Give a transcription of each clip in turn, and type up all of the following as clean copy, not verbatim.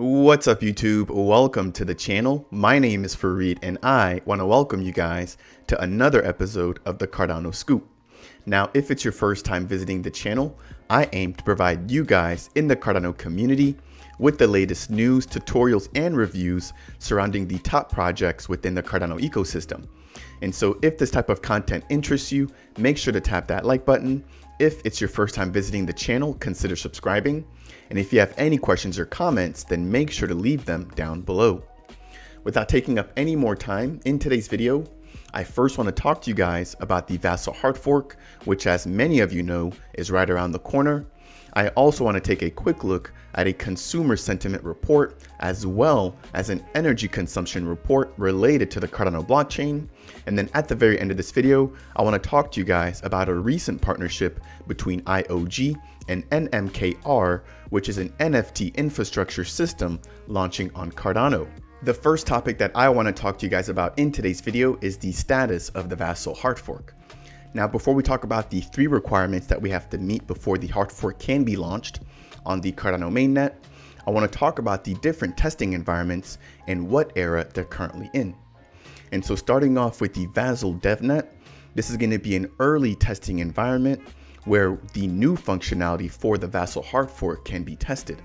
What's up YouTube? Welcome to the channel. My name is Fareed and I want to welcome you guys to another episode of the Cardano Scoop. Now, if it's your first time visiting the channel, I aim to provide you guys in the Cardano community with the latest news, tutorials, and reviews surrounding the top projects within the Cardano ecosystem. And so if this type of content interests you, make sure to tap that like button. If it's your first time visiting the channel, consider subscribing. And if you have any questions or comments, then make sure to leave them down below. Without taking up any more time, in today's video, I first want to talk to you guys about the Vasil Hardfork, which as many of you know, is right around the corner. I also want to take a quick look at a consumer sentiment report, as well as an energy consumption report related to the Cardano blockchain. And then at the very end of this video, I want to talk to you guys about a recent partnership between IOG and NMKR, which is an NFT infrastructure system launching on Cardano. The first topic that I want to talk to you guys about in today's video is the status of the Vasil Hardfork. Now, before we talk about the 3 requirements that we have to meet before the Hardfork can be launched on the Cardano mainnet, I want to talk about the different testing environments and what era they're currently in. And so starting off with the Vasil DevNet, this is going to be an early testing environment where the new functionality for the Vasil Hardfork can be tested.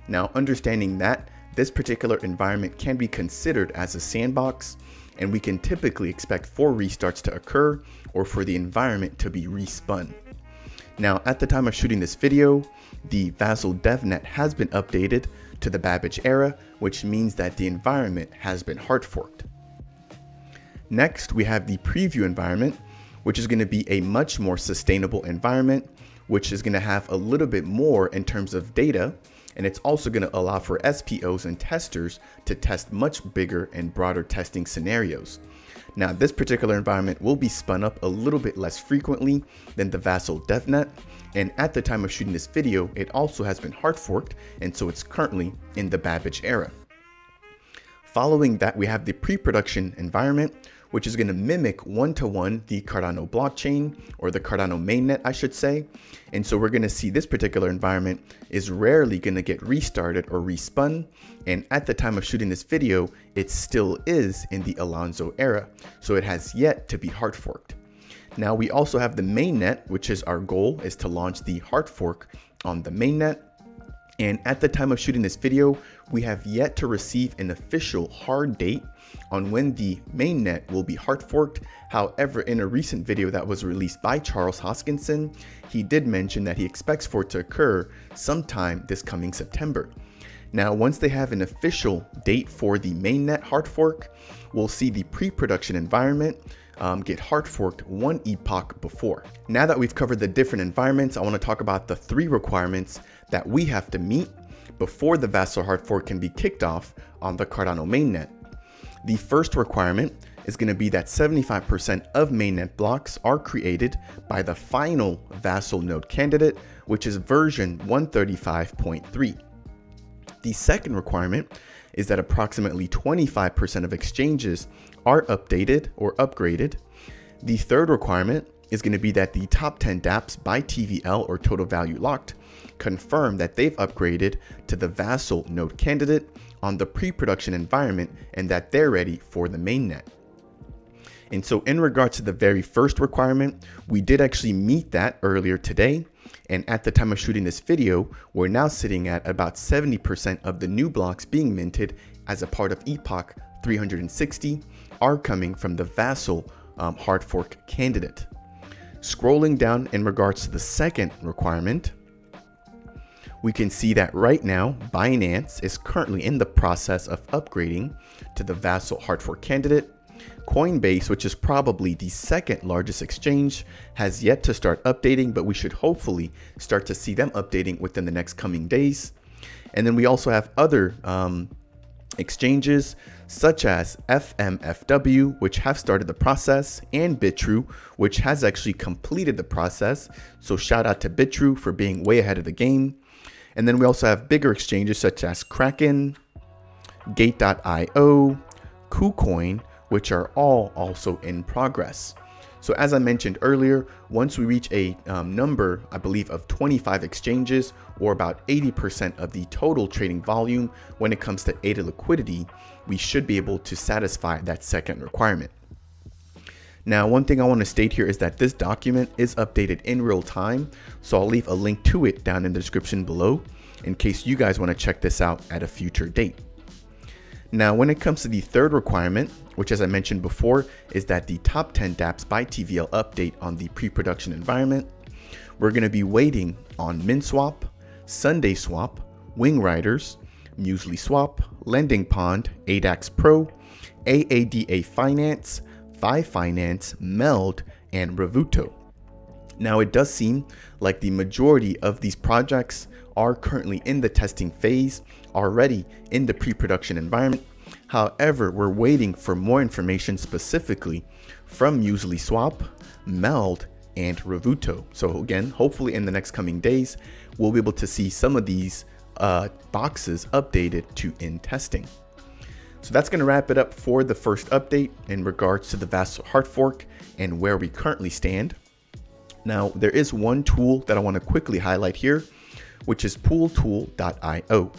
Now, understanding that this particular environment can be considered as a sandbox, and we can typically expect 4 restarts to occur or for the environment to be respun. Now, at the time of shooting this video, the Vasil DevNet has been updated to the Babbage era, which means that the environment has been hard forked. Next, we have the preview environment, which is going to be a much more sustainable environment, which is going to have a little bit more in terms of data. And it's also going to allow for SPOs and testers to test much bigger and broader testing scenarios. Now, this particular environment will be spun up a little bit less frequently than the Vasil DevNet. And at the time of shooting this video, it also has been hard forked. And so it's currently in the Babbage era. Following that, we have the pre-production environment, which is going to mimic one-to-one the Cardano blockchain, or the Cardano mainnet, I should say. And so we're going to see this particular environment is rarely going to get restarted or respun. And at the time of shooting this video, it still is in the Alonzo era. So it has yet to be hard forked. Now we also have the mainnet, which is our goal is to launch the hard fork on the mainnet. And at the time of shooting this video, we have yet to receive an official hard date on when the mainnet will be hard forked. However, in a recent video that was released by Charles Hoskinson, he did mention that he expects for it to occur sometime this coming September. Now, once they have an official date for the mainnet hard fork, we'll see the pre-production environment get hard forked 1 epoch before. Now that we've covered the different environments, I want to talk about the 3 requirements that we have to meet before the Vasil Hardfork can be kicked off on the Cardano mainnet. The first requirement is going to be that 75% of mainnet blocks are created by the final Vasil node candidate, which is version 135.3. The second requirement is that approximately 25% of exchanges are updated or upgraded. The third requirement is going to be that the top 10 Dapps by TVL, or total value locked, confirm that they've upgraded to the Vasil node candidate on the pre-production environment and that they're ready for the mainnet. And so in regards to the very first requirement, we did actually meet that earlier today. And at the time of shooting this video, we're now sitting at about 70% of the new blocks being minted as a part of Epoch 360 are coming from the Vasil hard fork candidate. Scrolling down in regards to the second requirement, we can see that right now Binance is currently in the process of upgrading to the Vasil hard fork candidate. Coinbase, which is probably the second largest exchange, has yet to start updating, but we should hopefully start to see them updating within the next coming days. And then we also have other exchanges such as FMFW, which have started the process, and Bitrue, which has actually completed the process. So shout out to Bitrue for being way ahead of the game. And then we also have bigger exchanges such as Kraken, Gate.io, KuCoin, which are all also in progress. So as I mentioned earlier, once we reach a number, I believe, of 25 exchanges, or about 80% of the total trading volume when it comes to ADA liquidity, we should be able to satisfy that second requirement. Now, one thing I want to state here is that this document is updated in real time, so I'll leave a link to it down in the description below in case you guys want to check this out at a future date. Now, when it comes to the third requirement, which as I mentioned before, is that the top 10 Dapps by TVL update on the pre-production environment, we're going to be waiting on MinSwap, Sunday Swap, Wing Riders, Muesli Swap, Lending Pond, ADAX Pro, AADA Finance, Fi Finance, Meld, and Revuto. Now, it does seem like the majority of these projects are currently in the testing phase, already in the pre-production environment. However, we're waiting for more information specifically from Muesli Swap, Meld, and Revuto. So again, hopefully in the next coming days, we'll be able to see some of these boxes updated to in testing. So that's going to wrap it up for the first update in regards to the Vasil Hardfork and where we currently stand. Now, there is one tool that I want to quickly highlight here, which is pooltool.io.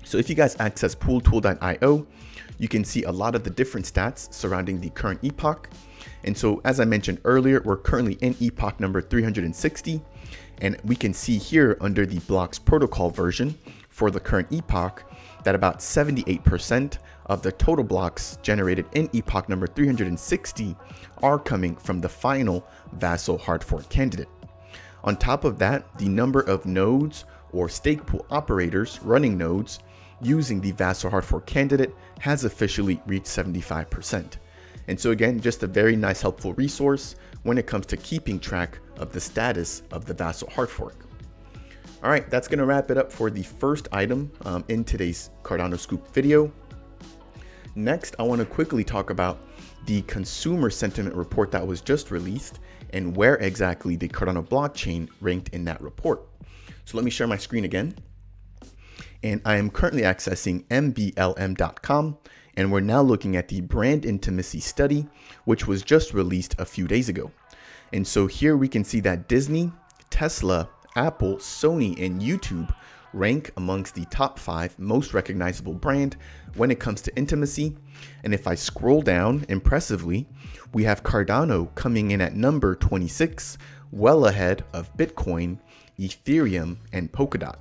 So if you guys access pooltool.io, you can see a lot of the different stats surrounding the current epoch. And so as I mentioned earlier, we're currently in epoch number 360, and we can see here under the blocks protocol version for the current epoch that about 78% of the total blocks generated in epoch number 360 are coming from the final Vasil Hardfork candidate. On top of that, the number of nodes or stake pool operators running nodes using the Vasil Hardfork candidate has officially reached 75%. And so again, just a very nice helpful resource when it comes to keeping track of the status of the Vasil Hardfork. All right, that's gonna wrap it up for the first item in today's Cardano Scoop video. Next, I wanna quickly talk about the consumer sentiment report that was just released and where exactly the Cardano blockchain ranked in that report. So let me share my screen again. And I am currently accessing mblm.com, and we're now looking at the brand intimacy study, which was just released a few days ago. And so here we can see that Disney, Tesla, Apple, Sony, and YouTube rank amongst the top 5 most recognizable brand when it comes to intimacy. And if I scroll down impressively, we have Cardano coming in at number 26, well ahead of Bitcoin, Ethereum, and Polkadot.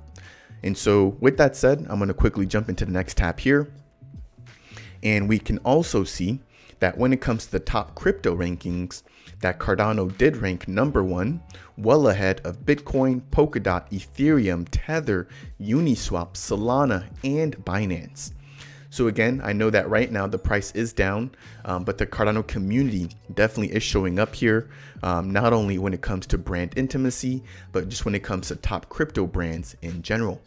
And so with that said, I'm going to quickly jump into the next tab here. And we can also see that when it comes to the top crypto rankings, that Cardano did rank number 1, well ahead of Bitcoin, Polkadot, Ethereum, Tether, Uniswap, Solana, and Binance. So again, I know that right now the price is down, but the Cardano community definitely is showing up here, not only when it comes to brand intimacy, but just when it comes to top crypto brands in general.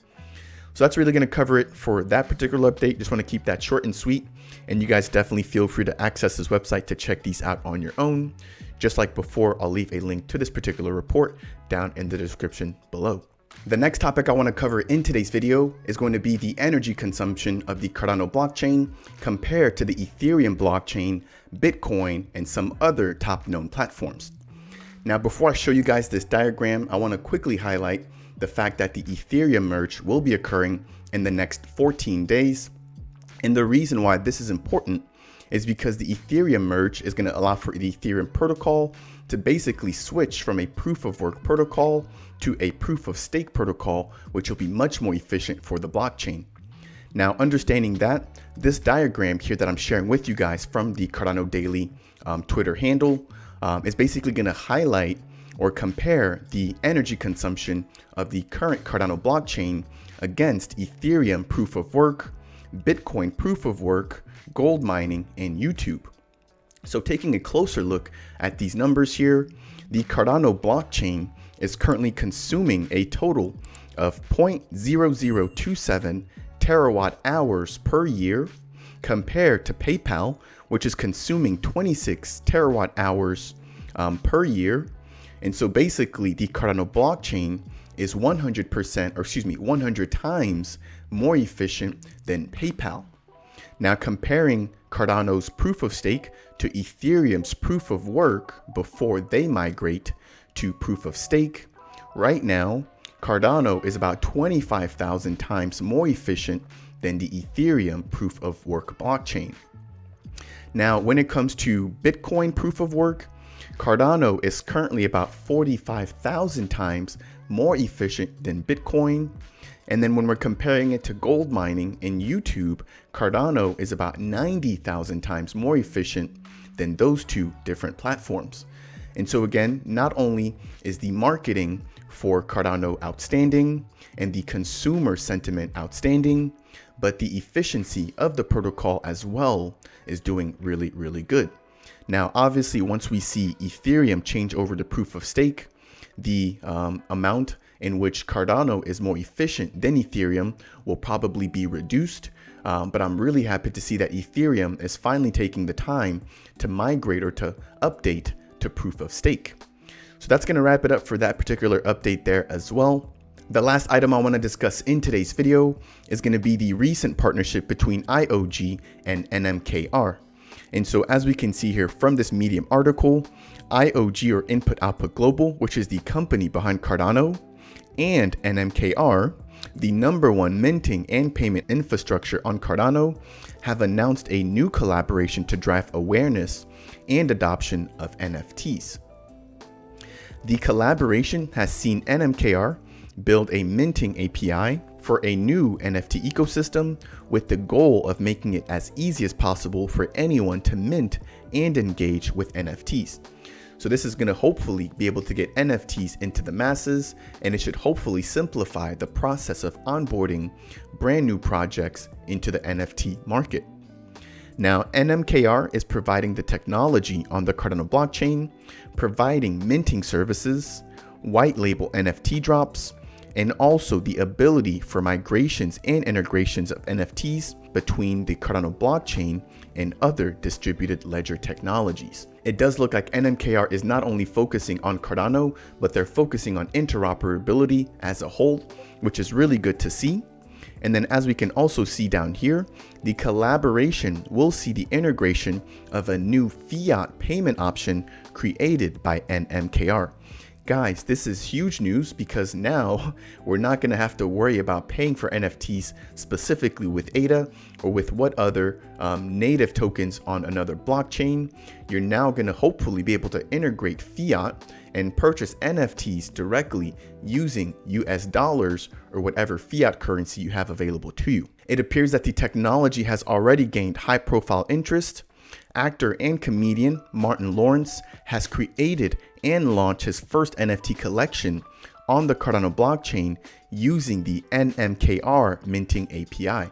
So that's really going to cover it for that particular update. Just want to keep that short and sweet. And you guys definitely feel free to access this website to check these out on your own. Just like before, I'll leave a link to this particular report down in the description below. The next topic I want to cover in today's video is going to be the energy consumption of the Cardano blockchain compared to the Ethereum blockchain, Bitcoin, and some other top known platforms. Now, before I show you guys this diagram, I want to quickly highlight the fact that the Ethereum merge will be occurring in the next 14 days. And the reason why this is important is because the Ethereum merge is going to allow for the Ethereum protocol to basically switch from a proof of work protocol to a proof of stake protocol, which will be much more efficient for the blockchain. Now, understanding that, this diagram here that I'm sharing with you guys from the Cardano Daily Twitter handle is basically going to highlight or compare the energy consumption of the current Cardano blockchain against Ethereum proof of work, Bitcoin proof of work, gold mining, and YouTube. So taking a closer look at these numbers here, the Cardano blockchain is currently consuming a total of 0.0027 terawatt hours per year compared to PayPal, which is consuming 26 terawatt hours per year. And so basically the Cardano blockchain is 100 times more efficient than PayPal. Now comparing Cardano's proof of stake to Ethereum's proof of work before they migrate to proof of stake, right now, Cardano is about 25,000 times more efficient than the Ethereum proof of work blockchain. Now, when it comes to Bitcoin proof of work, Cardano is currently about 45,000 times more efficient than Bitcoin. And then when we're comparing it to gold mining in YouTube, Cardano is about 90,000 times more efficient than those two different platforms. And so again, not only is the marketing for Cardano outstanding and the consumer sentiment outstanding, but the efficiency of the protocol as well is doing really, really good. Now, obviously, once we see Ethereum change over to proof of stake, the amount in which Cardano is more efficient than Ethereum will probably be reduced. But I'm really happy to see that Ethereum is finally taking the time to migrate or to update to proof of stake. So that's going to wrap it up for that particular update there as well. The last item I want to discuss in today's video is going to be the recent partnership between IOG and NMKR. And so as we can see here from this Medium article, IOG or Input Output Global, which is the company behind Cardano, and NMKR, the #1 minting and payment infrastructure on Cardano, have announced a new collaboration to drive awareness and adoption of NFTs. The collaboration has seen NMKR build a minting API for a new NFT ecosystem with the goal of making it as easy as possible for anyone to mint and engage with NFTs. So this is going to hopefully be able to get NFTs into the masses, and it should hopefully simplify the process of onboarding brand new projects into the NFT market. Now, NMKR is providing the technology on the Cardano blockchain, providing minting services, white label NFT drops, and also the ability for migrations and integrations of NFTs between the Cardano blockchain and other distributed ledger technologies. It does look like NMKR is not only focusing on Cardano, but they're focusing on interoperability as a whole, which is really good to see. And then as we can also see down here, the collaboration will see the integration of a new fiat payment option created by NMKR. Guys, this is huge news because now we're not going to have to worry about paying for NFTs specifically with ADA or with what other native tokens on another blockchain. You're now going to hopefully be able to integrate fiat and purchase NFTs directly using US dollars or whatever fiat currency you have available to you. It appears that the technology has already gained high-profile interest. Actor and comedian Martin Lawrence has created and launched his first NFT collection on the Cardano blockchain using the NMKR minting API.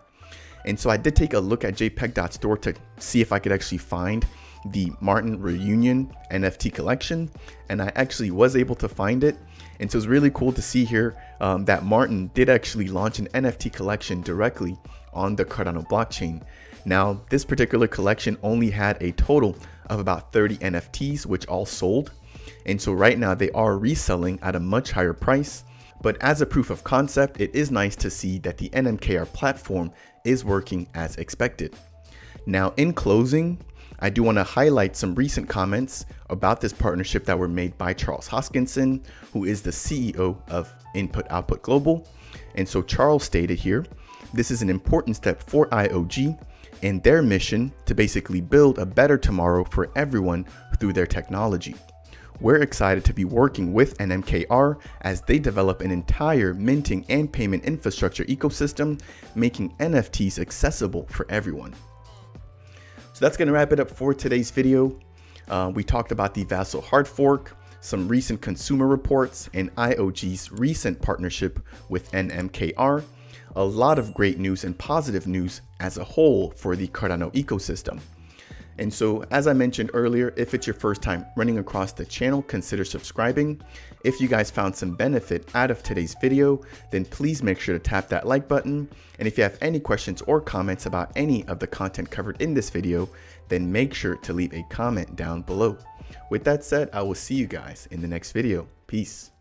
And so I did take a look at jpeg.store to see if I could actually find the Martin Reunion NFT collection, and I actually was able to find it. And so it's really cool to see here that Martin did actually launch an NFT collection directly on the Cardano blockchain. Now, this particular collection only had a total of about 30 NFTs, which all sold. And so right now they are reselling at a much higher price. But as a proof of concept, it is nice to see that the NMKR platform is working as expected. Now, in closing, I do want to highlight some recent comments about this partnership that were made by Charles Hoskinson, who is the CEO of Input Output Global. And so Charles stated here, this is an important step for IOG and their mission to basically build a better tomorrow for everyone through their technology. We're excited to be working with NMKR as they develop an entire minting and payment infrastructure ecosystem, making NFTs accessible for everyone. So that's going to wrap it up for today's video. We talked about the Vasil Hardfork, some recent consumer reports, and IOG's recent partnership with NMKR. A lot of great news and positive news as a whole for the Cardano ecosystem. And so, as I mentioned earlier, if it's your first time running across the channel, consider subscribing. If you guys found some benefit out of today's video, then please make sure to tap that like button. And if you have any questions or comments about any of the content covered in this video, then make sure to leave a comment down below. With that said, I will see you guys in the next video. Peace.